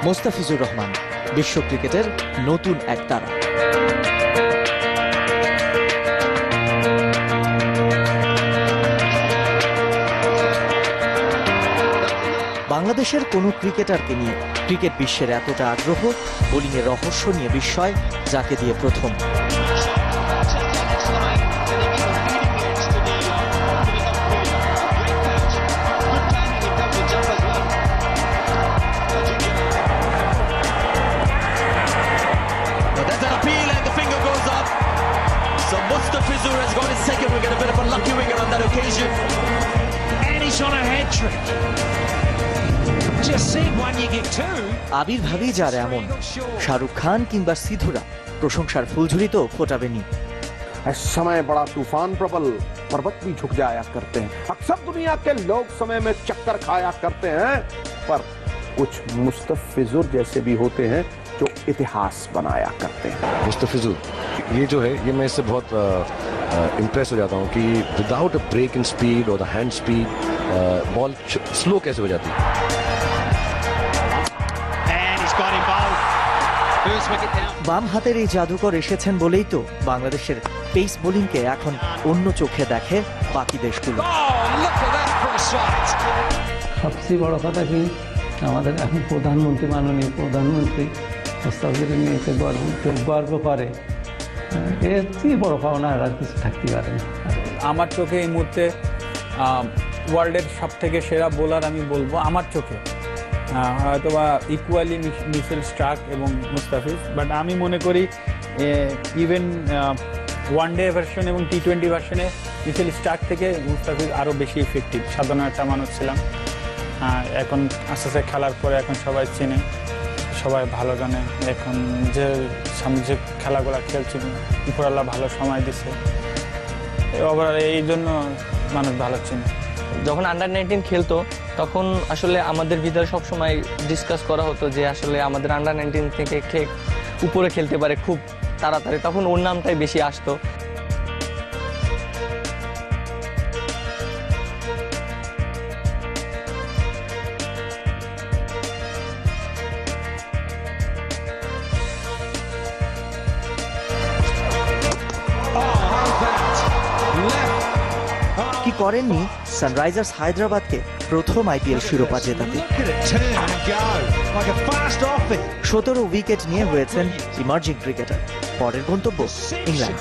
মোস্তাফিজুর রহমান বিশ্ব ক্রিকেটের নতুন এক তারা। বাংলাদেশের কোনো ক্রিকেটারকে নিয়ে ক্রিকেট বিশ্বের এতটা আগ্রহ, বোলিংয়ের রহস্য নিয়ে বিস্ময়, যাকে দিয়ে প্রথম। So Mustafizur has got his second wicket, a bit of a lucky wicket on that occasion. And he's on a hat trick. Just said one, you get two. আবির্ভাবই যার এমন, শাহরুখ খান কিংবা সিধুরা প্রশংসার ফুলঝুরি তো ফোটাবেনি। समय बड़ा तूफान प्रबल, पर्वत भी झुक जाया करते हैं। अक्सर दुनिया के लोग समय में चक्कर खाया करते हैं, पर कुछ मुस्तफिजुर जैसे भी होते हैं जो इतिहास बनाया करते हैं। मुस्तफिजुर ये जो है, ये मैं इससे बहुत इम्प्रेस हो जाता हूँ कि without a break in speed और the hand speed ball slow कैसे हो जाती है। বাম হাতের এই জাদুকর এসেছেন বলেই তো বাংলাদেশের পেস বোলিংকে এখন অন্য চোখে দেখে বাকি দেশগুলো। সবচেয়ে বড় কথা কি, আমাদের এখন প্রধানমন্ত্রী, মাননীয় প্রধানমন্ত্রী মুস্তাফিজুর নিয়ে গর্ব করে, এর চেয়ে বড় পাওনা আর কিছু থাকতে পারে না। আমার চোখে এই মুহূর্তে ওয়ার্ল্ডের সব থেকে সেরা বোলার আমি বলবো আমার চোখে, হয়তোবা ইকুয়ালি মিচেল স্টার্ক এবং মুস্তাফিজ, বাট আমি মনে করি ইভেন ওয়ানডে ভার্সন এবং টি-20 ভার্সনে মিচেল স্টার্ক থেকে মুস্তাফিজ আরও বেশি ইফেক্টিভ। সাধারণ একটা মানুষ ছিলাম, এখন আস্তে আস্তে খেলার পরে এখন সবাই চেনে, সবাই ভালো জানে। এখন যে সামনে যে খেলাগুলো খেলছি, উপরাল্লাহ ভালো সময় দিচ্ছে, ওভারঅল এই জন্য মানুষ ভালো চেনে। যখন আন্ডার-19 খেলতো তখন আসলে আমাদের ভিতরে সবসময় ডিসকাস করা হতো যে আসলে আমাদের আন্ডার-19 থেকে কে উপরে খেলতে পারে খুব তাড়াতাড়ি, তখন ওর নামটাই বেশি আসতো। কি করেননি সানরাইজার্স হায়দ্রাবাদকে প্রথম আইপিএল শিরোপা জেতাতে। 17 উইকেট নিয়ে হয়েছেন ইমার্জিং ক্রিকেটার, পরের গন্তব্য ইংল্যান্ড।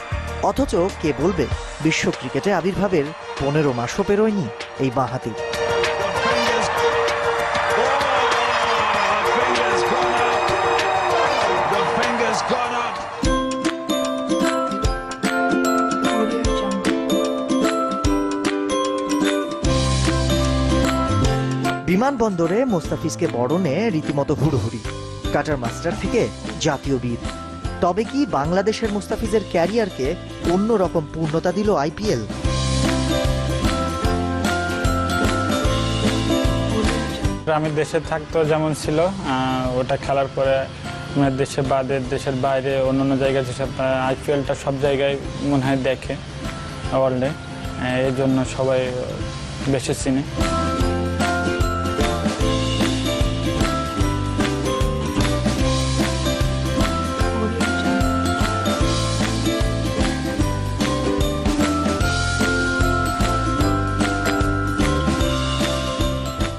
অথচ কে বলবে বিশ্ব ক্রিকেটে আবির্ভাবের 15 মাসও পেরোয়নি এই বাঁহাতি। বিমানবন্দরে মোস্তাফিজকে বরণে রীতিমতো হুড়োহুড়ি, কাটার মাস্টার থেকে জাতীয় বীর। তবে কি বাংলাদেশের মুস্তাফিজের ক্যারিয়ারকে অন্যরকম পূর্ণতা দিল আইপিএল? আমি দেশে থাকতো যেমন ছিল, ওটা খেলার পরে দেশে বাদে দেশের বাইরে অন্যান্য জায়গায় যেসব আইপিএলটা সব জায়গায় মনে হয় দেখে ওয়ার্ল্ডে, এই জন্য সবাই বেশি চিনে।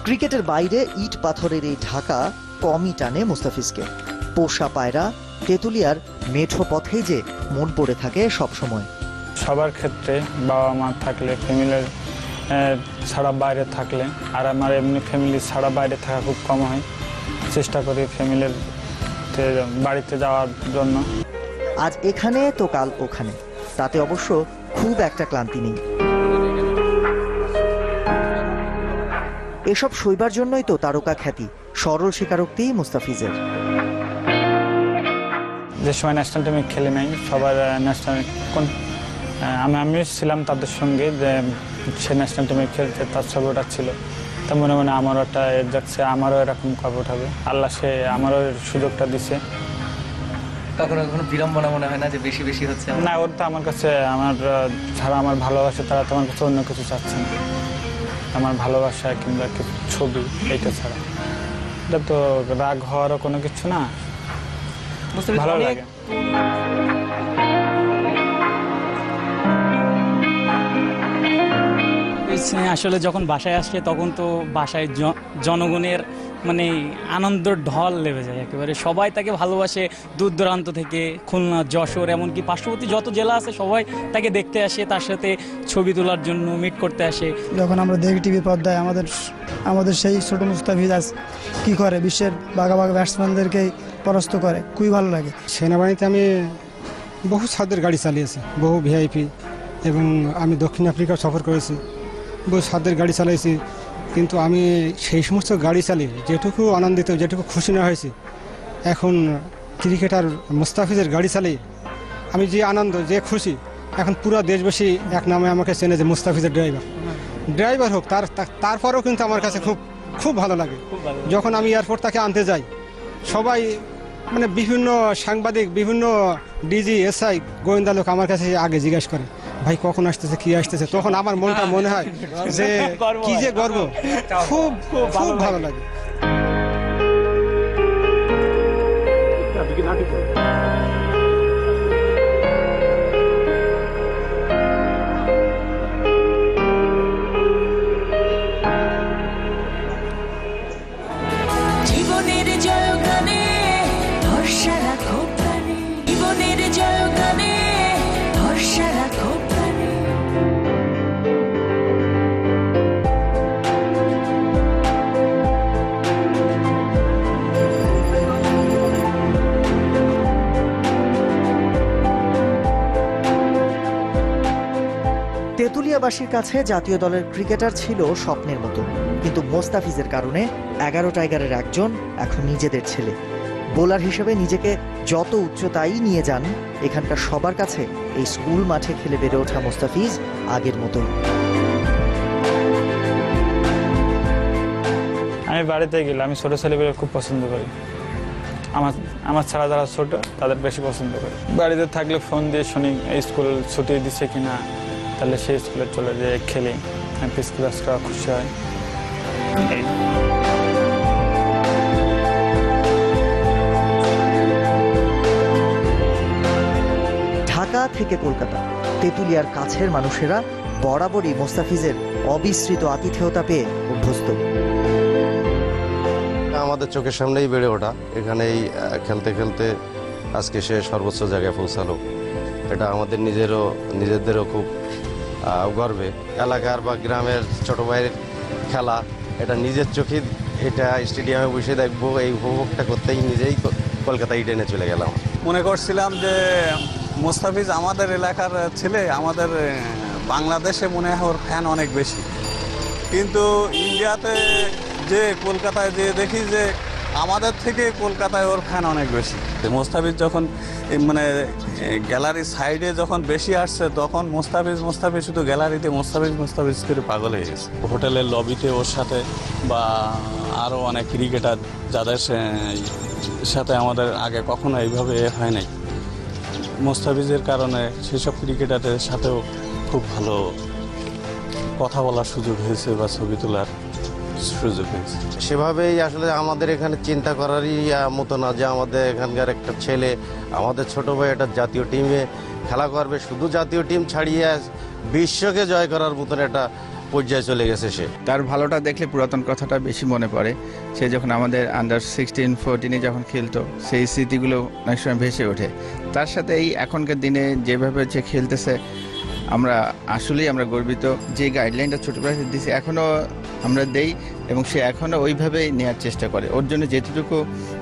ক্রিকেটের বাইরে ইট পাথরের এই ঢাকা কমই টানে মুস্তাফিজকে। পোষা পায়রা, তেঁতুলিয়ার মেঠো পথেই যে মন পড়ে থাকে সবসময়। সবার ক্ষেত্রে বাবা মা থাকলে, ফ্যামিলির ছাড়া বাইরে থাকলে, আর আমার এমনি ফ্যামিলি ছাড়া বাইরে থাকা খুব কম হয়, চেষ্টা করি ফ্যামিলির বাড়িতে যাওয়ার জন্য। আজ এখানে তো কাল ওখানে, তাতে অবশ্য খুব একটা ক্লান্তি নেই। এসব সইবার জন্যই তো তারকা খ্যাতি, সরল স্বীকারোক্তি মুস্তাফিজের। যে সময় ন্যাশনাল টিমে খেলে নাই, সবার ন্যাশনাল আমি ছিলাম তাদের সঙ্গে, যে সে ন্যাশনাল টিমে খেলতে তার ছবি ওটা ছিল, তা মনে মনে আমারও একটা যাচ্ছে, আমারও এরকম কবে উঠাবে, আল্লাহ সে আমারও সুযোগটা দিছে। কখনো কখনো বিড়ম্বনা মনে হয় না যে বেশি বেশি হচ্ছে? না, ওর তো আমার কাছে, আমার যারা আমার ভালোবাসে তারা তো আমার কাছে অন্য কিছু চাচ্ছে না, আমার ভালোবাসা কিংবা কিছু ছবি, এইটা ছাড়া। এটা তো রাগ হওয়ারও কোনো কিছু না, মুস্তাফিজ ভালো অনেক লাগে। আসলে যখন বাসায় আসছে তখন তো বাসায় জনগণের মানে আনন্দের ঢল লেগে যায় একেবারে। সবাই তাকে ভালোবাসে, দূর দূরান্ত থেকে, খুলনা, যশোর, এমনকি পার্শ্ববর্তী যত জেলা আছে সবাই তাকে দেখতে আসে, তার সাথে ছবি তোলার জন্য মিট করতে আসে। যখন আমরা দেখি টিভি পর্দায় আমাদের সেই ছোট মুস্তাফিজ আজ কী করে, বিশ্বের বাঘা ব্যাটসম্যানদেরকেই পরাস্ত করে, খুবই ভালো লাগে। সেনাবাহিনীতে আমি বহু ছাদের গাড়ি চালিয়েছি, বহু ভিআইপি, এবং আমি দক্ষিণ আফ্রিকা সফর করেছি, বহু ছাদের গাড়ি চালিয়েছি। কিন্তু আমি সেই সমস্ত গাড়ি চালিয়ে যেটুকু আনন্দিত, যেটুকু খুশি না হয়েছি, এখন ক্রিকেটার মুস্তাফিজের গাড়ি চালিয়ে আমি যে আনন্দ, যে খুশি, এখন পুরো দেশবাসী এক নামে আমাকে চেনে যে মুস্তাফিজের ড্রাইভার হোক, তারপরেও কিন্তু আমার কাছে খুব ভালো লাগে। যখন আমি এয়ারপোর্ট তাকে আনতে যাই, সবাই মানে বিভিন্ন সাংবাদিক, বিভিন্ন ডিজি, এসআই, গোয়েন্দা লোক আমার কাছে আগে জিজ্ঞেস করে, ভাই কখন আসতেছে, কি আসতেছে। তখন আমার মনটা মনে হয় যে কি যে গর্ব, খুব ভালো লাগে। জীবনের জয়গানে ভরসা রাখো প্রাণে, জীবনের জয়গানে ভরসা রাখো প্রাণে। তেঁতুলিয়াবাসীর কাছে জাতীয় দলের ক্রিকেটার ছিল স্বপ্নের মতো, কিন্তু মোস্তাফিজের কারণে 11 টাইগারের একজন এখন নিজেদের ছেলে। বোলার হিসেবে নিজেকে যত উচ্চতায় নিয়ে যান, এখানকার সবার কাছে এই স্কুল মাঠে খেলে বেড়ে ওঠা মোস্তাফিজ আগের মতোই। আমি বাড়িতে গেলে আমি ছোটো ছেলেগুলো খুব পছন্দ করি, আমার ছাড়া যারা ছোট তাদের বেশি পছন্দ করি। বাড়িতে থাকলে ফোন দিয়ে শুনি স্কুল ছুটি দিচ্ছে কিনা, তাহলে সেই স্কুলে চলে যেয়ে খেলি, স্কুলরা খুশি হয়। ঢাকা থেকে কলকাতা, তেঁতুলিয়ার কাছের মানুষেরা বরাবরই মোস্তাফিজের অবিস্মৃত আতিথেয়তা পেয়ে অভ্যস্ত। আমাদের চোখের সামনেই বেড়ে ওঠা, এখানেই খেলতে খেলতে আজকে সে সর্বোচ্চ জায়গায় পৌঁছালো। এটা আমাদের নিজেদেরও খুব গর্বে। এলাকার বা গ্রামের ছোট ভাইয়ের খেলা, এটা নিজের চোখে, এটা স্টেডিয়ামে বসে দেখবো, এই উপভোগটা করতেই নিজেই কলকাতা ইডেনে চলে গেলাম। মনে করছিলাম যে মোস্তাফিজ আমাদের এলাকার ছেলে, আমাদের বাংলাদেশে মনে হয় ওর ফ্যান অনেক বেশি, কিন্তু ইন্ডিয়াতে যে কলকাতায় যে দেখি যে আমাদের থেকে কলকাতায় ওর ফ্যান অনেক বেশি। মোস্তাফিজ যখন মানে গ্যালারির সাইডে যখন বেশি আসছে, তখন মোস্তাফিজ শুধু গ্যালারিতে মোস্তাফিজ করে পাগল হয়ে গেছে। হোটেলের লবিতে ওর সাথে বা আরও অনেক ক্রিকেটার যাদের সাথে আমাদের আগে কখনো এইভাবে হয় নাই, মোস্তাফিজের কারণে সেসব ক্রিকেটারের সাথেও খুব ভালো কথা বলার সুযোগ হয়েছে বা ছবি তোলার সুযোগ হয়েছে। সেভাবেই আসলে আমাদের এখানে চিন্তা করারই মতো না যে আমাদের এখানকার একটা ছেলে, আমাদের ছোট ভাই একটা জাতীয় টিমে খেলা করবে, শুধু জাতীয় টিম ছাড়িয়ে বিশ্বকে জয় করার মতন একটা পর্যায়ে চলে গেছে সে। তার ভালোটা দেখলে পুরাতন কথাটা বেশি মনে পড়ে। সে যখন আমাদের আন্ডার 16, 14 যখন খেলতো, সেই স্মৃতিগুলো অনেক সময় ভেসে ওঠে। তার সাথে এই এখনকার দিনে যেভাবে যে খেলতেছে, আমরা আসলেই আমরা গর্বিত। যে গাইডলাইনটা ছোটোবেলা দিয়েছি এখনও আমরা দেই, এবং সে এখনও ওইভাবেই নেওয়ার চেষ্টা করে। ওর জন্য যেটুকু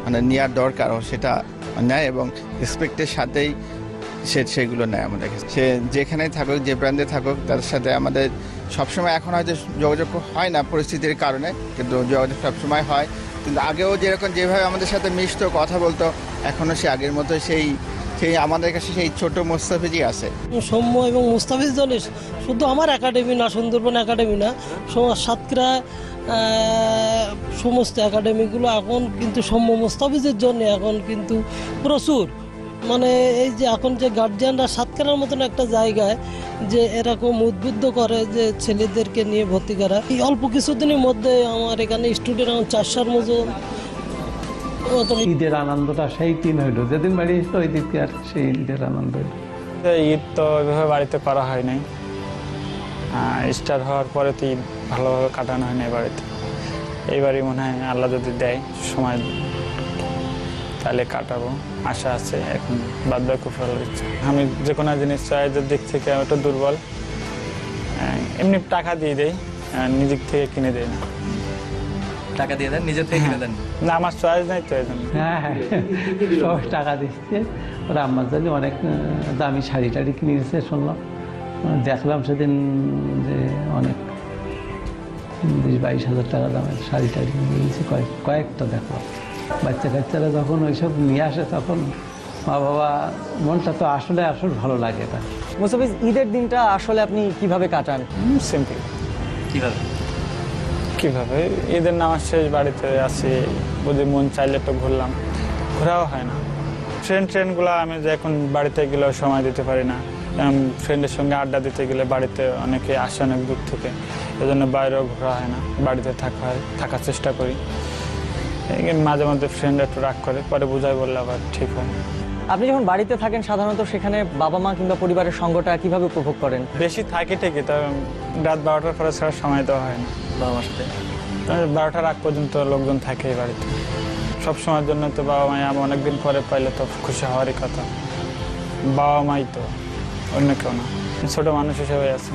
মানে নেওয়ার দরকার সেটা নেয়, এবং রেসপেক্টের সাথেই সেগুলো নেয় আমাদের কাছে। সে যেখানেই থাকুক, যে ব্র্যান্ডে থাকুক, তার সাথে আমাদের সবসময় এখন হয়তো যোগাযোগ হয় না পরিস্থিতির কারণে, কিন্তু যোগাযোগ সবসময় হয়। কিন্তু আগেও যেভাবে আমাদের সাথে মিশতো, কথা বলতো, এখনও সে আগের মতো সেই আমাদের কাছে সেই ছোট মোস্তাফিজই আছে। সৌম্য এবং মোস্তাফিজ দলে শুধু আমার একাডেমি না, সুন্দরবন একাডেমি না, সাতক্ষীরা সমস্ত একাডেমিগুলো এখন কিন্তু সৌম্য মোস্তাফিজের জন্য এখন কিন্তু প্রচুর, মানে এই যে এখন যে গার্জিয়ানরা সাতক্ষীরার মতন একটা জায়গায় যে এরকম উদ্বুদ্ধ করে যে ছেলেদেরকে নিয়ে ভর্তি করা। এই অল্প কিছুদিনের মধ্যে আমার এখানে স্টুডেন্ট 400 মতো ঈদের আনন্দটা সেই দিন হইলো, যেদিন বাড়ি এসলো ওই দিনকে আর সেই ঈদের আনন্দ হইলো। ঈদ তো ওইভাবে বাড়িতে করা হয় নাই, স্টার হওয়ার পরে তো ঈদ ভালোভাবে কাটানো হয় নাই বাড়িতে। এইবারই মনে হয় আল্লাহ যদি দেয় সময় তাহলে কাটাবো, আশা আছে। এখন বাদ বাকি ফেলার ইচ্ছা। আমি যে কোনো জিনিস চয়েসের দিক থেকে একটু দুর্বল, এমনি টাকা দিয়ে দেয়, নিজের থেকে কিনে দেয় না। টাকা দিয়ে দেন, নিজের থেকে কিনে দেন না? আমার চয়েস নাই তো এই জন্য। হ্যাঁ হ্যাঁ, সব টাকা দিচ্ছে। ওরা আমার জন্য অনেক দামি শাড়ি টাড়ি কিনে দিচ্ছে শুনলাম, দেখলাম সেদিন যে অনেক 20-22 হাজার টাকা দামের শাড়ি টাড়ি নিয়ে গেছে, কয়েকটা দেখলাম। বাচ্চা কাচ্চারা যখন ওইসব নিয়ে আসে তখন মা বাবা মনটা তো আসলে ভালো লাগে। এটা মুস্তাফিজ, ঈদের দিনটা আসলে আপনি কিভাবে কাটান? সিম্পল। কিভাবে? ঈদের নামাজ শেষ বাড়িতে আসি, বুঝি মন চাইলে একটু ঘুরলাম, ঘোরাও হয় না। ট্রেনগুলো আমি যে এখন বাড়িতে গেলেও সময় দিতে পারি না, ফ্রেন্ডের সঙ্গে আড্ডা দিতে গেলে বাড়িতে অনেকে আসে অনেক দূর থেকে, এজন্য বাইরেও ঘোরা হয় না, বাড়িতে থাকার চেষ্টা করি। মাঝে মধ্যে ফ্রেন্ড একটু রাগ করে, পরে বুঝাই বললে আবার ঠিক হয়। আপনি যখন বাড়িতে থাকেন সাধারণত সেখানে বাবা মা কিংবা পরিবারের সঙ্গটা কিভাবে উপভোগ করেন? বেশি থাকে ঠিকই, তবে রাত 12টার পরে ছাড়া সময় দেওয়া হয় না বাবা মার সাথে। 12টার আগ পর্যন্ত লোকজন থাকে বাড়িতে। সব সময়ের জন্য তো বাবা মাই আমি অনেকদিন পরে পাইলে তো খুশি হওয়ারই কথা। বাবা মাই তো, অন্য কেউ না। ছোট মানুষ হিসেবে আছে,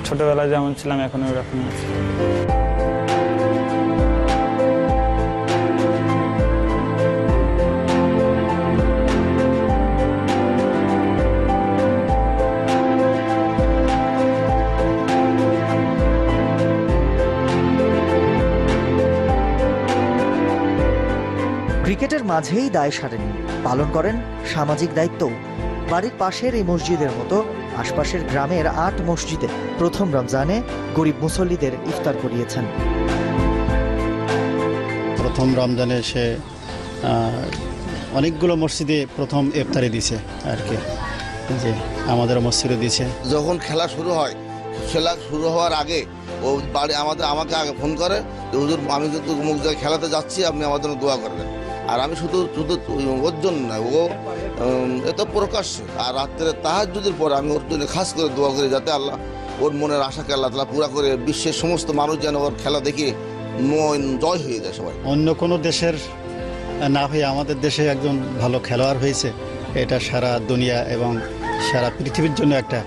ছোটবেলায় যেমন ছিলাম এখন ওই রকম আছে। ক্রিকেটের মাঝেই দায় সারেনি, পালন করেন সামাজিক দায়িত্বও। বাড়ির পাশের এই মসজিদের মতো আশপাশের গ্রামের 8 মসজিদে প্রথম রমজানে গরিব মুসল্লিদের ইফতার করিয়েছেন। প্রথম রমজানে সে অনেকগুলো মসজিদে প্রথম ইফতারি দিছে আর কি, যে আমাদের মসজিদে দিছে। যখন খেলা শুরু হয়, খেলা শুরু হওয়ার আগে ও বাড়ি আমাকে আগে ফোন করে, হুজুর আমি কিন্তু অমুক জায়গায় খেলাতে যাচ্ছি, আপনি আমার জন্য দোয়া করবেন। আর আমি শুধু ওর জন্য না, ও এত প্রকাশ্যে। আর রাত্রে তাহাজ্জুদের পরে আমি ওর জন্য খাস করে দোয়া করি, যাতে আল্লাহ ওর মনের আশাকে আল্লাহ তাআলা পুরা করে, বিশ্বের সমস্ত মানুষ যেন ওর খেলা দেখে মন জয় হয়ে যায় সবাই। অন্য কোনো দেশের না হয়ে আমাদের দেশে একজন ভালো খেলোয়াড় হয়েছে, এটা সারা দুনিয়া এবং সারা পৃথিবীর জন্য একটা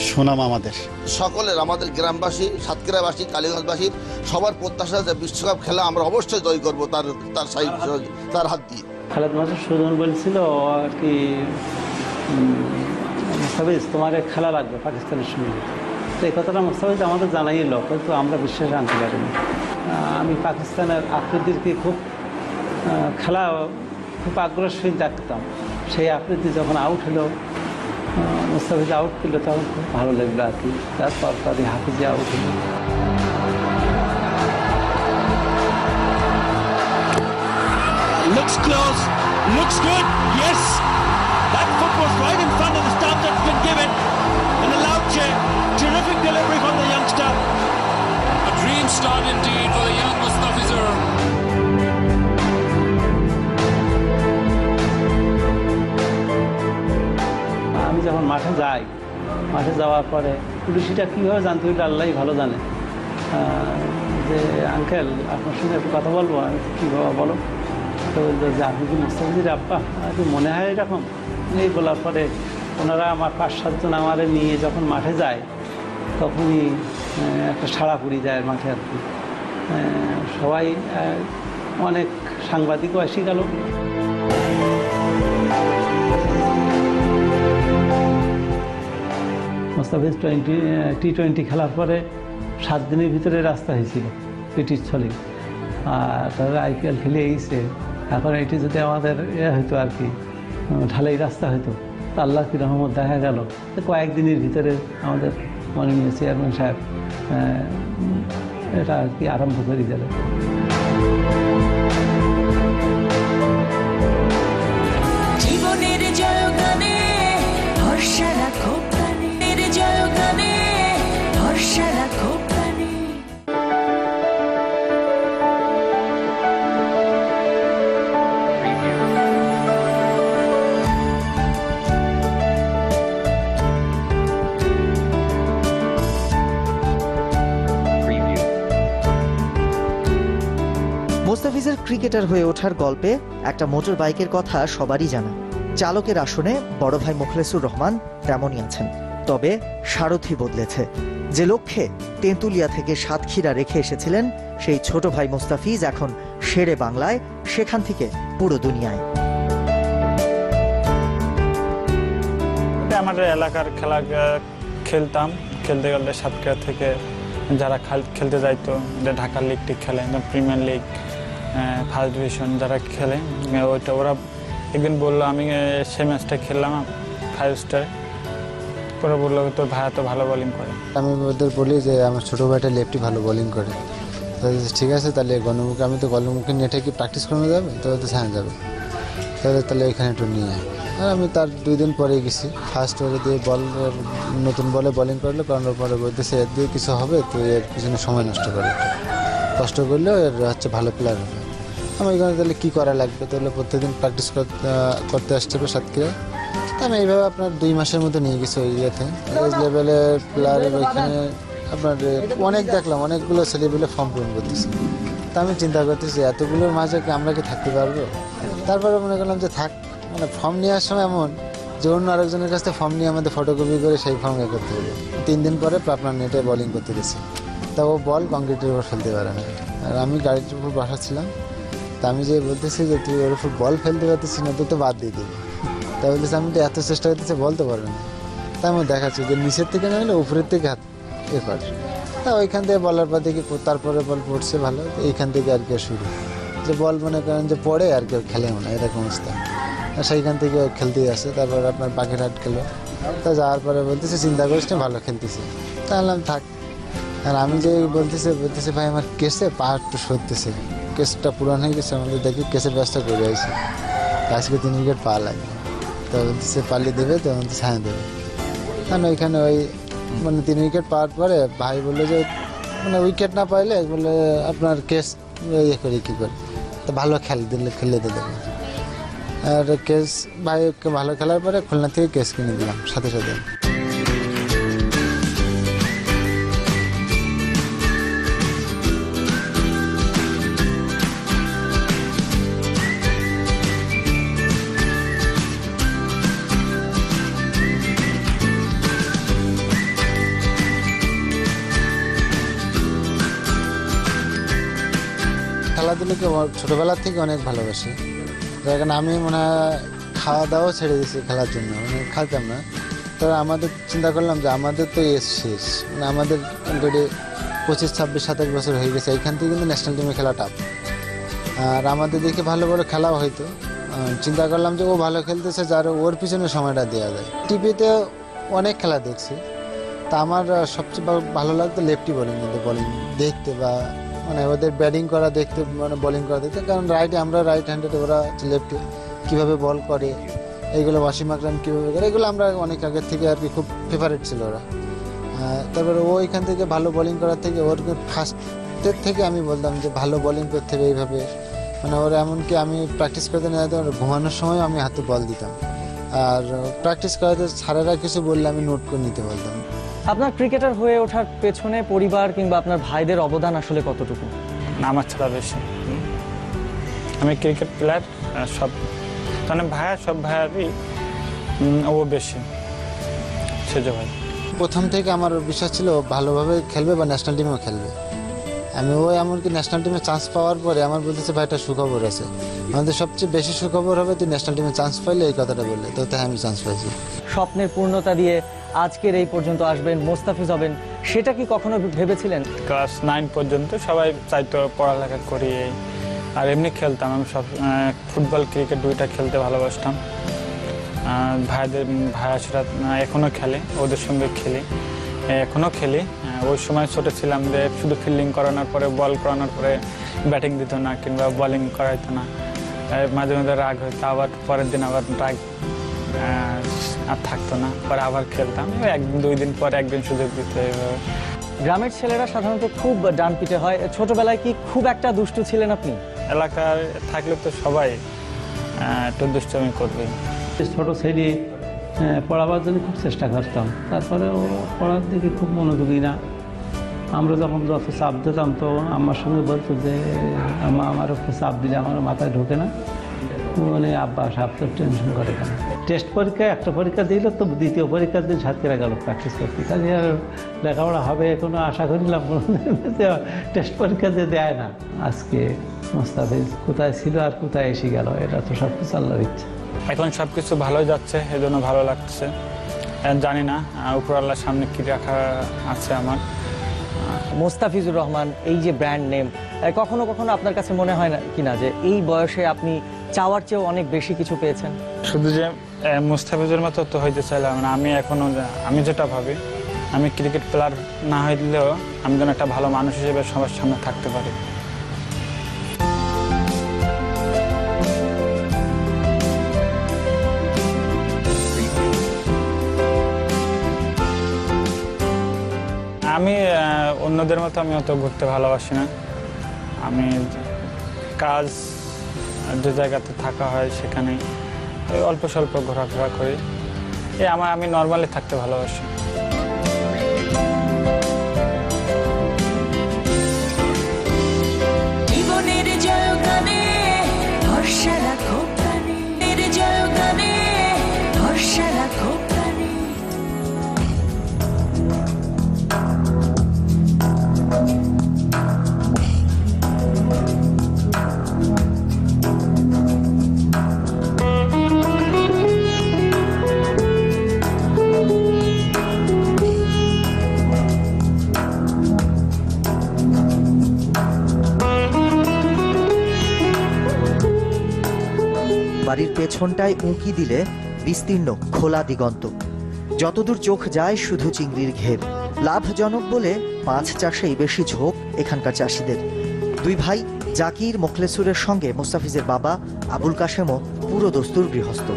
সুনাম আমাদের সকলের, আমাদের গ্রামবাসী, সাতক্ষীরাবাসী, কালীগঞ্জবাসীর সবার প্রত্যাশা যে বিশ্বকাপ খেলা আমরা অবশ্যই জয় করবো তার হাত দিয়ে। খালেদ মাসুদ সুজন বলছিল আর কি, মুস্তাফিজ তোমার খেলা লাগবে পাকিস্তানের সঙ্গে। তো এই কথাটা মুস্তাফিজ আমাদের জানাইল, কিন্তু আমরা বিশ্বাসে আনতে পারিনি। আমি পাকিস্তানের আফ্রিদিকে খুব খেলা খুব আগ্রহের সহিত দেখতাম। সেই আফ্রিদি যখন আউট হলো, মুস্তাফিজ আউট করলো, তখন খুব ভালো লাগলো আর কি। তারপর তাদের হাফিজে আউট হলো। Looks close, looks good, yes! That foot was right in front of the stump that's been given. And a loud cheer, terrific delivery from the youngster. A dream start indeed for the young Mustafizur. আমি যখন মাঠে যাই, মাঠে যাওয়ার পরে পুলিশিটা কীভাবে জানতে হইলে আল্লাহই ভালো জানে, যে আঙ্কেল আপনার সঙ্গে একটু কথা বলবো। আমি কী বাবা বলো? তো বললো যে আপনি কি মুস্তাফিজের আব্বা? আর মনে হয় এরকম। এই বলার পরে ওনারা আমার 5-7 জন আমারে নিয়ে যখন মাঠে যায়, তখনই একটা সাড়া পড়ে যায় মাঠে আর কি। সবাই, অনেক সাংবাদিকও এসে গেল। মুস্তাফিজ টি-20 খেলার পরে 7 দিনের ভিতরে রাস্তা হয়েছিল পিটির ছলে। আর তারা IPL খেলে এসে এখন এটি যদি আমাদের হইতো আর কি, ঢালাই রাস্তা হইতো, আল্লাহ কি রহমত দেখা গেল কয়েকদিনের ভিতরে আমাদের মাননীয় চেয়ারম্যান সাহেব এটা আর কি আরম্ভ করে দিলেন। জীবনের জয়গানে ভরসা রাখো প্রাণের জয়গানে ভরসা রাখো প্রাণে। মোস্তাফিজের ক্রিকেটার হয়ে ওঠার গল্পে একটা মোটর বাইকের কথা সবারই জানা। চালকের আসনে বড় ভাই মোখলেসুর রহমান তেমনই আছেন, তবে সারথি বদলেছে। যে লক্ষ্যে তেঁতুলিয়া থেকে সাতক্ষীরা রেখে এসেছিলেন সেই ছোট ভাই মোস্তাফিজ এখন শেরে বাংলায়, সেখান থেকে পুরো দুনিয়ায়। আমাদের এলাকার খেলা খেলতাম, খেলতে খেলতে সাতক্ষীরা থেকে যারা খেলতে যাইতো, ঢাকার লিগটি খেলে, প্রিমিয়ার লিগ, ফার্স্ট ডিভিশন যারা খেলে, ওইটা ওরা একদিন বললো, আমি সেই ম্যাচটা খেললাম 5 স্টার, পরে বললো তোর ভাইয়া তো ভালো বোলিং করে। আমি ওদের বলি যে আমার ছোটো ভাইটা লেফটি ভালো বোলিং করে। তো ঠিক আছে, তাহলে গণমুখে আমি তো গণমুখে নেটে কি প্র্যাকটিস করানো যাবে? তো হ্যাঁ যাবে, তাহলে ওইখানে একটু নিয়ে আয়। আর আমি তার 2 দিন পরে গেছি, ফার্স্ট ওভারে দিয়ে নতুন বলে বোলিং করলো, করানোর পরে বলতেছে এর দিয়ে কিছু হবে, তো এর পিছনে সময় নষ্ট করে, কষ্ট করলেও এর হচ্ছে ভালো প্লেয়ার হবে। আমি ওইখানে তাহলে কী করা লাগবে, তাহলে প্রত্যেকদিন প্র্যাকটিস করতে আসতে হবে সাতক্ষীরায়। আমি এইভাবে আপনার 2 মাসের মতো নিয়ে গেছি ওই ইয়েতে, এই লেভেলের প্লেয়ারের ওইখানে আপনার অনেক দেখলাম, অনেকগুলো ছেলেগুলো ফর্ম পূরণ করতেছে। তা আমি চিন্তা করতেছি এতগুলোর মাঝে কি আমরা কি থাকতে পারবো? তারপরে মনে করলাম যে থাক, মানে ফর্ম নেওয়ার সময় এমন যে অন্য আরেকজনের কাছ থেকে ফর্ম নিয়ে আমাদের ফটোকপি করে সেই ফর্ম করতে হবে। 3 দিন পরে আপনার নেটে বোলিং করতে গেছি, তা ও বল কংক্রিটের উপর ফেলতে পারে না। আর আমি গাড়ির উপর বসাচ্ছিলাম, তা আমি যে বলতেছি যে তুই ওর উপর বল ফেলতে পারতেছি না, তুই তো বাদ দিয়ে দিবি। তা বলতেছি আমি তো এত চেষ্টা করতেছি, বলতে পারবে না। তা আমি দেখাচ্ছি যে নিচের থেকে না হলে উপরের থেকে হাত এপার। তা ওইখান থেকে বলার পর দেখি তারপরে বল পড়ছে ভালো, এইখান থেকে আর কি শুরু, যে বল মনে করেন যে পড়ে আর কেউ খেলেও না, এরকম অবস্থা। সেইখান থেকে খেলতেই আসে। তারপর আপনার বাগেরহাট খেলো, তা যাওয়ার পরে বলতেছে চিন্তা করিস না, ভালো খেলতেছে। তা বললাম থাক। আর আমি যে বলতেছে ভাই আমার কেসে পা একটু সরতেছে, কেসটা পুরান হয়ে গেছে আমাদের, দেখি কেসের ব্যবস্থা করে আসি, আজকে 3 উইকেট পা লাগবে। তো বলতেছে পালিয়ে দেবে, তো বলতেছে হ্যাঁ দেবে। কারণ ওইখানে ওই মানে 3 উইকেট পাওয়ার পরে ভাই বললো যে মানে উইকেট না পাইলে বলে আপনার কেস ইয়ে করি কী করে, তো ভালো খেলে দিলে। আর কেস ভাইকে ভালো খেলার পরে খুলনা থেকে কেস কিনে দিলাম সাথে সাথে। খেলাধুলাকে ছোটোবেলার থেকে অনেক ভালোবাসি। এখন আমি মনে হয় খাওয়া দাওয়াও ছেড়ে দিয়েছি খেলার জন্য, মানে খেলতাম না। তো আমাদের চিন্তা করলাম যে আমাদের তো এজ শেষ, মানে আমাদের অলরেডি 25, 26, 27 বছর হয়ে গেছে, এইখান থেকে কিন্তু ন্যাশনাল টিমে খেলা টাফ। আর আমাদের দেখে ভালো ভালো খেলাও হয়তো, চিন্তা করলাম যে ও ভালো খেলতেছে, যার ওর পিছনে সময়টা দেওয়া যায়। টিভিতে অনেক খেলা দেখছি, তা আমার সবচেয়ে ভালো লাগতো লেফটি বোলিং দেখতে, বা মানে ওদের ব্যাটিং করা দেখতে, মানে বোলিং করা দেখতে। কারণ আমরা রাইট হ্যান্ডেড, ওরা লেফটে, কীভাবে বল করে এইগুলো, ওয়াসিম আকরাম কীভাবে করে, এগুলো আমরা অনেক আগের থেকে আর কি খুব ফেভারিট ছিল ওরা। তারপরে ও এখান থেকে ভালো বোলিং করার থেকে ওর ফার্স্টের থেকে আমি বলতাম যে ভালো বোলিং করতে হবে এইভাবে, মানে ওরা এমনকি আমি প্র্যাকটিস করতে না যেতাম, ঘুমানোর সময় আমি হাতে বল দিতাম। আর প্র্যাকটিস করাতে স্যারেরা কিছু বললে আমি নোট করে নিতে বলতাম। আপনার ক্রিকেটার হয়ে ওঠার পেছনে পরিবার কিংবা আপনার ভাইদের অবদান আসলে কতটুকু? আমার ছাড়া বেশি। আমি ক্রিকেট প্লেয়ার, সব মানে সব ভাইয়ারই ও বেশি সেজ ভাই। প্রথম থেকে আমার বিশ্বাস ছিল ভালোভাবে খেলবে বা ন্যাশনাল টিমেও খেলবে। আমি এমনকি ন্যাশনাল টিমে চান্স পাওয়ার পরে আমার বলতেছে ভাই একটা সুখবর আছে, আমাদের সবচেয়ে বেশি সুখবর হবে তুই ন্যাশনাল টিমে চান্স পাইলে, এই কথাটা বললে। তো তাই আমি চান্স পাইছি। স্বপ্নের পূর্ণতা দিয়ে আজকের এই পর্যন্ত আসবেন, মোস্তাফিজ হবেন, সেটা কি কখনো ভেবেছিলেন? ক্লাস 9 পর্যন্ত সবাই চাইতো পড়ালেখা করি, আর এমনি খেলতাম। আমি সব ফুটবল ক্রিকেট 2টা খেলতে ভালোবাসতাম। ভাইয়া সেটা এখনও খেলে, ওদের সঙ্গে খেলি, এখনও খেলি। ওই সময় ছোটো ছিলাম যে শুধু ফিল্ডিং করানোর পরে, বল করানোর পরে ব্যাটিং দিত না কিংবা বোলিং করাইতো না, মাঝে মাঝে রাগ হইতো, আবার পরের দিন আবার রাগ আর থাকতো না, পরে আবার খেলতাম। 1-2 দিন পরে একদিন সুযোগ দিত। এইভাবে গ্রামের ছেলেরা সাধারণত খুব ডান পিটে হয়। ছোটবেলায় কি খুব একটা দুষ্টু ছিলেন আপনি? এলাকায় থাকলে তো সবাই একটু দুষ্টুমি করবে। ছোটো ছেলে পড়াবার জন্য খুব চেষ্টা করতাম, তারপরে ও পড়ার দিকে খুব মনোযোগী না, আমরা যখন যত চাপ দিতাম তো আমার সঙ্গে বলতো যে আমার উপরে চাপ দিলে আমার মাথায় ঢোকে না, মানে আব্বা সাপ তো টেনশন করে কেন। টেস্ট পরীক্ষা একটা পরীক্ষা দিল তো দ্বিতীয় পরীক্ষার দিন সাতক্ষীরা গেল প্র্যাকটিস করতে, কাজে আর লেখাপড়া হবে কোনো আশা করিলাম টেস্ট পরীক্ষা দিয়ে দেয় না। আজকে মোস্তাফিজ কোথায় ছিল আর কোথায় এসে গেল, এটা তো সব কিছু আল্লাহর ইচ্ছা। এখন সব কিছু ভালোই যাচ্ছে, এজন্য ভালো লাগছে। জানি না উপর আল্লাহর সামনে কী রাখা আছে আমার। মোস্তাফিজুর রহমান এই যে ব্র্যান্ড নেম, কখনো কখনো আপনার কাছে মনে হয় না কিনা যে এই বয়সে আপনি চাওয়ার চেয়েও অনেক বেশি কিছু পেয়েছেন? শুধু যে মোস্তাফিজুর মতো তো হইতে চাইলাম না, আমি যেটা ভাবি, আমি ক্রিকেট প্লেয়ার না হইলেও আমি যেন একটা ভালো মানুষ হিসেবে সবার সামনে থাকতে পারি। আমি অন্যদের মতো আমি অত ঘুরতে ভালোবাসি না। আমি কাজ যে জায়গাতে থাকা হয় সেখানে অল্প স্বল্প ঘোরাফেরা করি। আমি নর্মালি থাকতে ভালোবাসি। জীবনের জয়গানে ভরসা রাখো প্রাণে, জয়গানে ভরসা রাখো প্রাণে। বাড়ির পেছনটায় উঁকি দিলে বিস্তীর্ণ খোলা দিগন্ত, যতদূর চোখ যায় শুধু চিংড়ির ঘের। লাভজনক বলে মাছ চাষেই বেশি ঝোঁক এখানকার চাষিদের। দুই ভাই জাকির মোখলেসুরের সঙ্গে মোস্তাফিজের বাবা আবুল কাশেমও পুরো দস্তুর গৃহস্থ।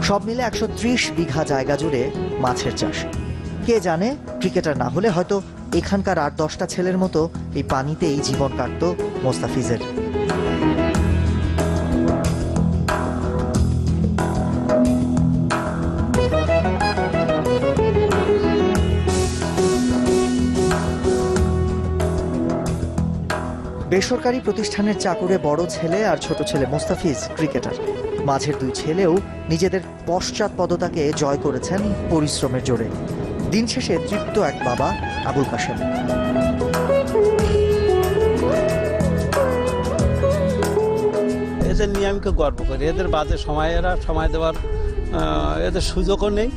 সব মিলে 130 বিঘা জায়গা জুড়ে মাছের চাষ। কে জানে, ক্রিকেটার না হলে হয়তো এখানকার 8-10টা ছেলের মতো এই পানিতেই জীবন কাটত মোস্তাফিজের। বেসরকারি প্রতিষ্ঠানের চাকুরে বড় ছেলে আর ছোট ছেলে মোস্তাফিজ ক্রিকেটার। মাঝের দুই ছেলেও নিজেদের পশ্চাৎপদতাকে জয় করেছেন পরিশ্রমের জোরে। দিন শেষে তৃপ্ত এক বাবা আবুল কাশেম। এদের নিয়ে আমি গর্ব করি। এদের বাজে সময় দেওয়ার এদের সুযোগও নেই।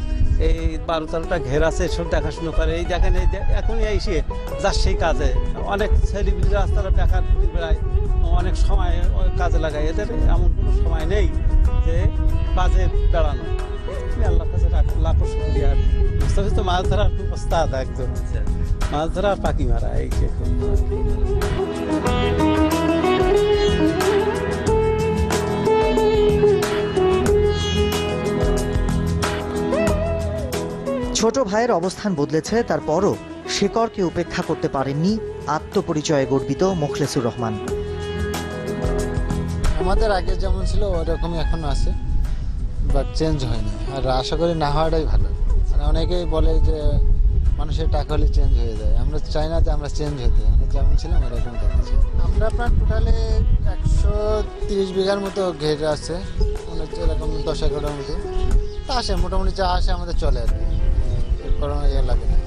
এই 12-13টা ঘের আছে, সব দেখাশুনো করে। এই দেখেন, এই এখনই এসে যার সেই কাজে অনেক ছেলেপিলি রাস্তারা বেকার বেড়ায়, অনেক সময় কাজে লাগায়। এদের এমন কোনো সময় নেই যে কাজে বেড়ানো। আল্লাহর কাছে লাখো শুকরিয়া। মোস্তাফিজ তো মাছ ধরার ওস্তাদ একদম, মাছ ধরা পাখি মারা এই। ছোট ভাইয়ের অবস্থান বদলেছে, তারপরও শেকড়কে উপেক্ষা করতে পারেননি আত্মপরিচয়ে গর্বিত মোখলেসুর রহমান। আমাদের আগে যেমন ছিল ওরকমই এখন আছে, বাট চেঞ্জ হয়নি। আর আশা করি না হওয়াটাই ভালো। মানে অনেকেই বলে যে মানুষের টাকা হলে চেঞ্জ হয়ে যায়, আমরা চাই না যে আমরা চেঞ্জ হতে, আমরা যেমন ছিলাম এরকম থাকছি। আমরা আপনার টোটালে 130 বিঘার মতো ঘের আছে, মানে এরকম 10 একরের মতো আসে। মোটামুটি যা আসে আমাদের চলে আর কি, কোনো ইয়ে লাগে না,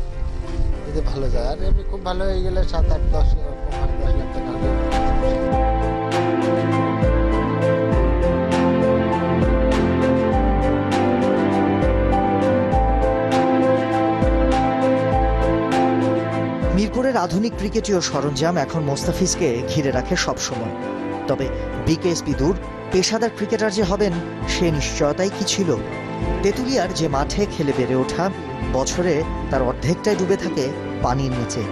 যদি ভালো যায়। আর এমনি খুব ভালো হয়ে গেলে 7-8-10 লাখ টাকা। মিরপুরের আধুনিক ক্রিকেটীয় সরঞ্জাম এখন মোস্তাফিজকে ঘিরে রাখে সবসময়। তবে বিকেএসপি দূর পেশাদার ক্রিকেটার যে হবেন সে নিশ্চয়তাই কি ছিল? তেঁতুলিয়ার যে মাঠে খেলে বেড়ে ওঠা, বছরে তার অর্ধেকটাই ডুবে থাকে পানির নিচে।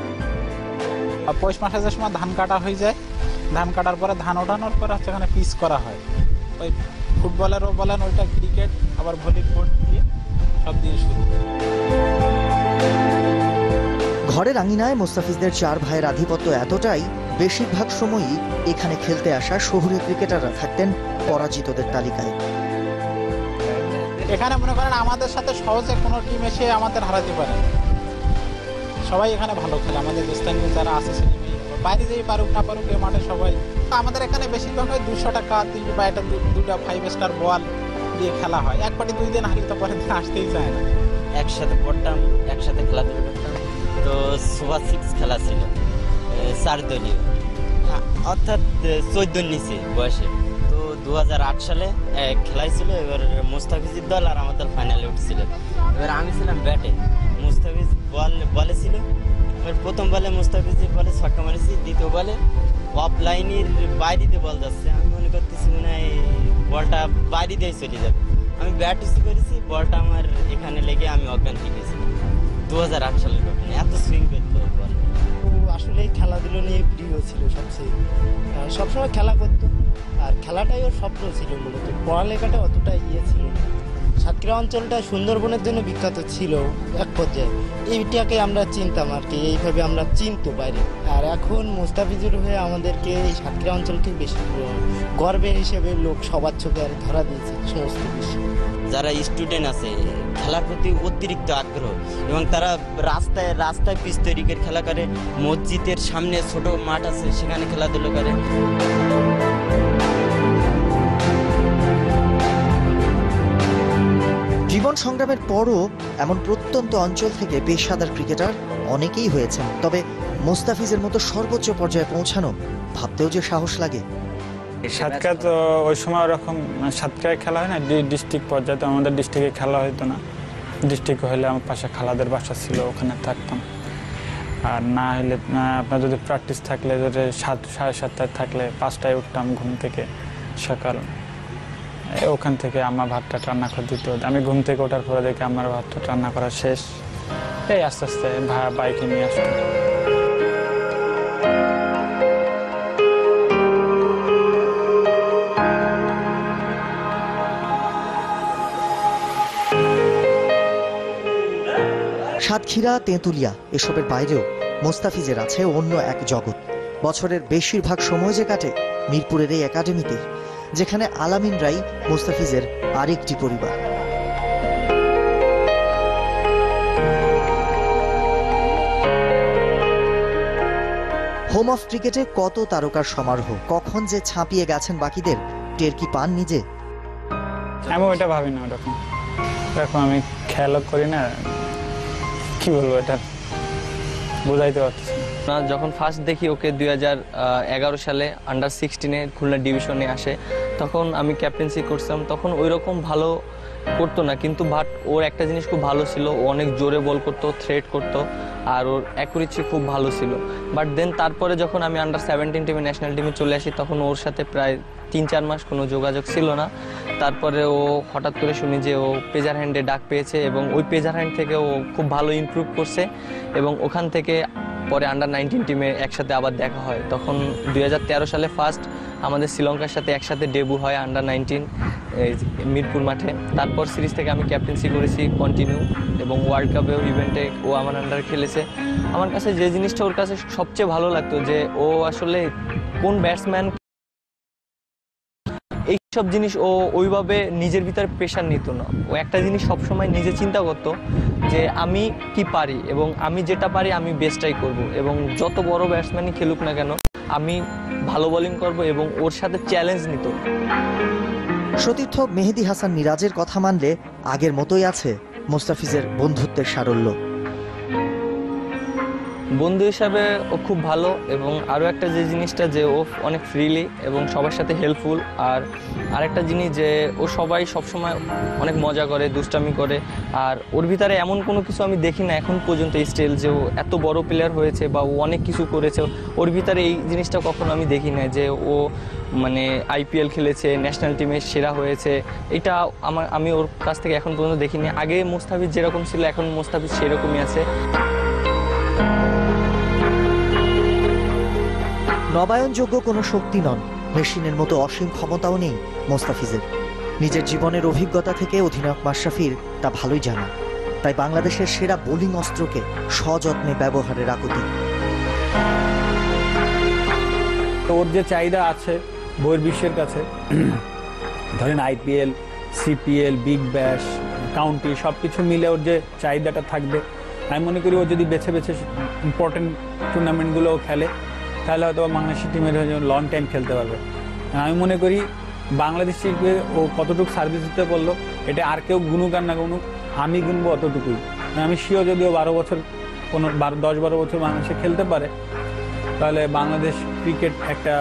পৌষ মাসের সময় ধান কাটা হয়ে যায়, ধান কাটার পরে ধান ওঠানোর পরে সেখানে পিচ করা হয়। ওই ফুটবলেরও বলেন, ওইটা ক্রিকেট, আবার ভলিবল দিয়ে সব দিয়ে শুরু। ঘরের আঙিনায় মোস্তাফিজদের 4 ভাইয়ের আধিপত্য এতটাই, বেশিরভাগ সময়ই এখানে খেলতে আসা শহুরে ক্রিকেটাররা থাকতেন পরাজিতদের তালিকায়। এখানে মনে করেন আমাদের সাথে সহজে কোনো টিম এসে আমাদের হারাতে পারে। সবাই এখানে ভালো খেলে, আমাদের স্থানীয় যারা আছে বাইরে যেই পারুক না পারুক এই মাঠে সবাই। আমাদের এখানে বেশিরভাগ 200 টাকা বা এটা 2টা 5 স্টার বল দিয়ে খেলা হয়। এক পার্টি 2 দিন হারলে তো পরের দিন আসতেই চায় না। একসাথে পড়তাম, একসাথে খেলাধুলা করতাম। তো সুপার 6 খেলা ছিল 4 দলীয়, অর্থাৎ 14 নিচে বয়সে। তো 2008 সালে খেলাই ছিল। এবার মুস্তাফিজের দল আর আমার দল ফাইনালে উঠছিল। এবার আমি ছিলাম ব্যাটে, মুস্তাফিজ বলে ছিল। এবার প্রথম বলে মুস্তাফিজের বলে ছক্কা মারিছি, দ্বিতীয় বলে অফ লাইনের বাইরে দিয়ে বল যাচ্ছে। আমি মনে করতেছি মনে হয় বলটা বাইরে দিয়ে চলে যাবে। আমি ব্যাট ইস্যু করেছি, বলটা আমার এখানে লেগে আমি অজ্ঞান হয়ে গেছি। 2008 সালের ঘটনা, এত সুইং করতো বল। আসলে খেলাধুলো নিয়ে প্রিয় ছিল সবচেয়ে, সবসময় খেলা করতো আর খেলাটাই ওর স্বপ্ন ছিল। মূলত পড়ালেখাটা অতটা ছিল না। সাতক্ষীরা অঞ্চলটা সুন্দরবনের জন্য বিখ্যাত ছিল এক পর্যায়ে, এইটাকে আমরা চিনতাম আর কি, এইভাবে আমরা চিনতো বাইরে। আর এখন মুস্তাফিজুর হয়ে আমাদেরকে এই সাতক্ষীরা অঞ্চলকে বেশি গর্বের হিসেবে লোক সবার চোখে আর ধরা দিয়েছে সমস্ত বিশ্ব। যারা স্টুডেন্ট আছে খেলার প্রতি অতিরিক্ত আগ্রহ, এবং তারা রাস্তায় পিচ তৈরি করে খেলা করে, মসজিদের সামনে ছোট মাঠ আছে সেখানে খেলাধুলো করে। জীবন সংগ্রামের পরও এমন প্রত্যন্ত অঞ্চল থেকে পেশাদার ক্রিকেটার অনেকেই হয়েছেন। তবে মোস্তাফিজের মতো সর্বোচ্চ পর্যায়ে পৌঁছানো ভাবতেও যে সাহস লাগে। সাতক্ষীরা তো ওই সময় ওরকম সাতক্ষীরায় খেলা হয় না, ডিস্ট্রিক্ট পর্যায়ে। তো আমাদের ডিস্ট্রিক্টে খেলা হতো না। ডিস্ট্রিক্ট হলে আমার পাশে খালাদের বাসা ছিল, ওখানে থাকতাম। আর না হলে আপনার যদি প্র্যাকটিস থাকলে, যদি 7-7:30 থাকলে 5টায় উঠতাম ঘুম থেকে সকাল। ওখান থেকে আমার ভাতটা রান্না করে দিত। আমি ঘুম থেকে ওঠার পরে দেখে আমার ভাতটা রান্না করা শেষ। এই আস্তে আস্তে বাইকে নিয়ে আসতাম। সাতক্ষীরা, তেঁতুলিয়া এসবের বাইরেও মোস্তাফিজের আছে অন্য এক জগৎ। বছরের বেশিরভাগ সময় যে কাটে মিরপুরের এই একাডেমিতে, যেখানে আলামিনরাই মোস্তাফিজের আরেকটি পরিবার। হোম অফ ক্রিকেটে কত তারকার সমারোহ, কখন যে ছাপিয়ে গেছেন বাকিদের টের কি পান নিজে? আমি ওইটা ভাবি না, ওরকম এরকম আমি খেয়াল করি না। কি বলবো, এটা বোঝাইতে পারছি না। যখন ফার্স্ট দেখি ওকে 2011 সালে আন্ডার 16-এ খুলনা ডিভিশনে আসে, তখন আমি ক্যাপ্টেন্সি করছিলাম। তখন ওই রকম ভালো করতো না, কিন্তু বাট ওর একটা জিনিস খুব ভালো ছিল, ও অনেক জোরে বল করতো, থ্রেট করতো, আর ওর অ্যাকুরেসি খুব ভালো ছিল। বাট দেন তারপরে যখন আমি আন্ডার 17 টিমে ন্যাশনাল টিমে চলে আসি, তখন ওর সাথে প্রায় 3-4 মাস কোনো যোগাযোগ ছিল না। তারপরে ও হঠাৎ করে শুনি যে ও পেজার হ্যান্ডে ডাক পেয়েছে, এবং ওই পেজার হ্যান্ড থেকে ও খুব ভালো ইমপ্রুভ করছে। এবং ওখান থেকে পরে আন্ডার 19 টিমে একসাথে আবার দেখা হয়। তখন 2013 সালে ফার্স্ট আমাদের শ্রীলঙ্কার সাথে একসাথে ডেবু হয় আন্ডার 19 মিরপুর মাঠে। তারপর সিরিজ থেকে আমি ক্যাপ্টেন্সি করেছি কন্টিনিউ, এবং ওয়ার্ল্ড কাপেও ইভেন্টে ও আমার আন্ডার খেলেছে। আমার কাছে যে জিনিসটা ওর কাছে সবচেয়ে ভালো লাগতো, যে ও আসলে কোন ব্যাটসম্যান, এইসব জিনিস ও ওইভাবে নিজের ভিতরে প্রেশার নিত না। ও একটা জিনিস সবসময় নিজে চিন্তা করতো যে আমি কি পারি, এবং আমি যেটা পারি আমি বেস্টটাই করব, এবং যত বড় ব্যাটসম্যানই খেলুক না কেন আমি ভালো বোলিং করব, এবং ওর সাথে চ্যালেঞ্জ নিত। সতীর্থ মেহেদী হাসান মিরাজের কথা মানলে আগের মতোই আছে মোস্তাফিজের বন্ধুত্বের সারল্য। বন্ধু হিসাবে ও খুব ভালো, এবং আরও একটা যে জিনিসটা যে ও অনেক ফ্রিলি এবং সবার সাথে হেল্পফুল। আর আরেকটা জিনিস যে ও সবসময় অনেক মজা করে, দুষ্টামি করে। আর ওর ভিতরে এমন কোনো কিছু আমি দেখি না এখন পর্যন্ত স্টিল, যে ও এত বড় প্লেয়ার হয়েছে বা ও অনেক কিছু করেছে, ওর ভিতরে এই জিনিসটা কখনো আমি দেখি না যে ও মানে IPL খেলেছে, ন্যাশনাল টিমে সেরা হয়েছে। এটা আমি ওর কাছ থেকে এখন পর্যন্ত দেখিনি। আগে মোস্তাফিজ যেরকম ছিল এখন মোস্তাফিজ সেরকমই আছে। নবায়নযোগ্য কোনো শক্তি নন, মেশিনের মতো অসীম ক্ষমতাও নেই মোস্তাফিজের। নিজের জীবনের অভিজ্ঞতা থেকে অধিনায়ক মাশরাফির তা ভালোই জানা। তাই বাংলাদেশের সেরা বোলিং অস্ত্রকে সযত্নে ব্যবহারের আকুতি। তো ওর যে চাহিদা আছে বহির্বিশ্বের কাছে, ধরেন IPL, CPL, Big Bash, county সব কিছু মিলে ওর যে চাহিদাটা থাকবে, আমি মনে করি ও যদি বেছে বেছে ইম্পর্টেন্ট টুর্নামেন্টগুলোও খেলে তাহলে হয়তো বাংলাদেশি টিমের হয়ে লং টাইম খেলতে পারবে। আমি মনে করি বাংলাদেশ টিমকে ও কতটুকু সার্ভিস দিতে পারলো এটা আর কেউ গুনুক আর না গুনুক, আমি গুনবো অতটুকুই। আমি শিওর যদিও 10-12 বছর বাংলাদেশে খেলতে পারে তাহলে বাংলাদেশ ক্রিকেট একটা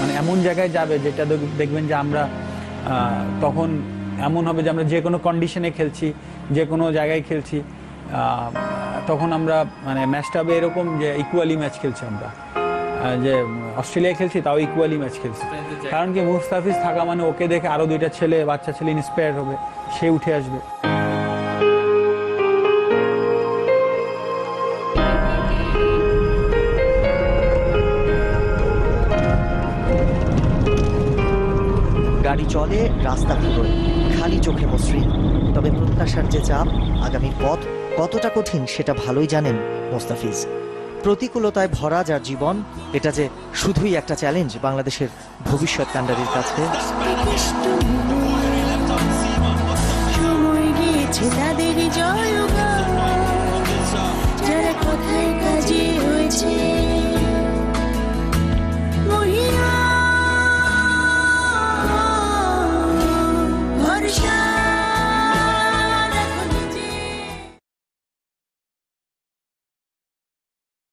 মানে এমন জায়গায় যাবে যেটা দেখবেন যে আমরা তখন এমন হবে যে আমরা যে কোনো কন্ডিশনে খেলছি, যে কোনো জায়গায় খেলছি, তখন আমরা মানে ম্যাচটা হবে এরকম যে ইকুয়ালি ম্যাচ খেলছি আমরা, যে অস্ট্রেলিয়া খেলছি তাও ইকুয়ালি ম্যাচ খেলছি। কারণ কি মুস্তাফিজ থাকা মানে ওকে দেখে আরও 2টা বাচ্চা ছেলে ইন্সপায়ার হবে, সে উঠে আসবে। গাড়ি চলে, রাস্তা ফুরোয়, খালি চোখে মসৃণ। তবে প্রত্যাশার যে চাপ, আগামীর পথ কতটা কঠিন সেটা ভালোই জানেন মোস্তাফিজ। প্রতিকূলতায় ভরা যার জীবন, এটা যে শুধুই একটা চ্যালেঞ্জ বাংলাদেশের ভবিষ্যৎ কান্ডারির কাছে। সময় গিয়েছে তাদের জয়